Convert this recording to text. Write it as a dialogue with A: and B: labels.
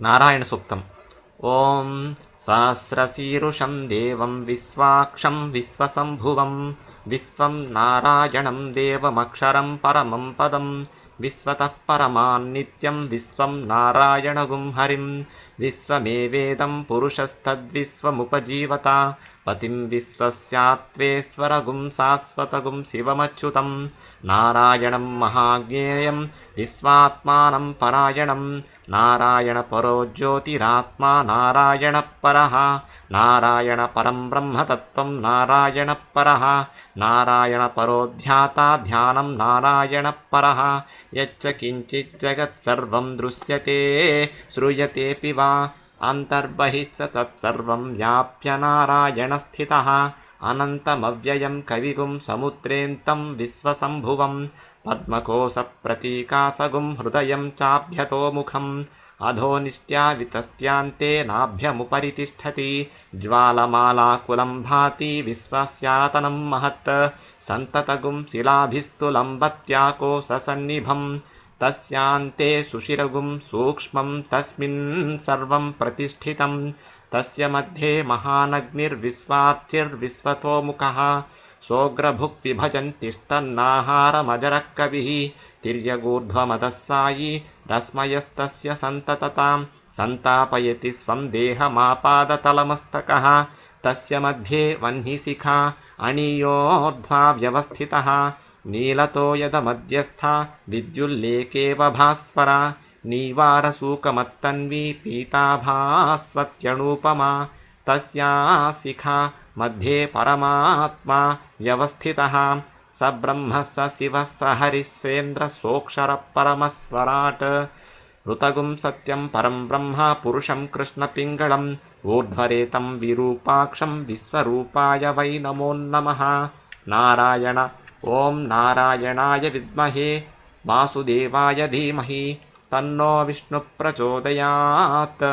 A: नारायणसूक्तम्। ॐ सहस्रशीरुषं देवं विश्वाक्षं विश्वसम्भुवं विश्वं नारायणं देवमक्षरं परमं पदं विश्वतः परमान्नित्यं विश्वं नारायणगुं हरिं विश्वमेवेदं पुरुषस्तद्विश्वमुपजीवता पतिं विश्वस्यात्वेश्वरगुं शाश्वतगुं शिवमच्युतं नारायणं महाज्ञेयं विश्वात्मानं परायणं नारायणपरो ज्योतिरात्मा नारायणपरः नारायणपरं ब्रह्मतत्त्वं नारायणपरः नारायणपरो ध्याता ध्यानं नारायणपरः यच्च किञ्चित् जगत्सर्वं दृश्यते श्रूयतेऽपि वा अन्तर्बहिश्च तत्सर्वं व्याप्य नारायणस्थितः अनन्तमव्ययं कविगुं समुद्रेन्तं विश्वसम्भुवं पद्मकोशप्रतीकासगुं हृदयं चाभ्यतोमुखम् अधोनिष्ट्यावितस्त्यान्ते नाभ्यमुपरि तिष्ठति ज्वालमालाकुलं भाति विश्वस्यातनं महत् सन्ततगुं शिलाभिस्तुलम्बत्याकोशसन्निभं तस्यान्ते सुशिरगुं सूक्ष्मं तस्मिन् सर्वं प्रतिष्ठितं तस्य मध्ये महानग्निर्विश्वार्चिर्विश्वतोमुखः सोऽग्रभुक्विभजन्तिस्तन्नाहारमजरः कविः तिर्यगूर्ध्वमदः सायि रश्मयस्तस्य सन्तततां सन्तापयति स्वं देहमापादतलमस्तकः तस्य मध्ये वह्निशिखा अणीयोर्ध्वा व्यवस्थितः नीलतो यदमध्यस्था विद्युल्लेकेव भास्वरा नीवारसूकमत्तन्वी पीताभास्वत्यणूपमा तस्या शिखा मध्ये परमात्मा व्यवस्थितः स ब्रह्म स शिवः स हरिस्वेन्द्रः सोऽक्षरः परमस्वराट् ऋतगुं सत्यं परं ब्रह्म पुरुषं कृष्णपिङ्गळम् ऊर्ध्वरेतं विरूपाक्षं विश्वरूपाय वै नमो नमः। नारायण। ॐ नारायणाय विद्महे वासुदेवाय धीमहि तन्नो विष्णुः प्रचोदयात्।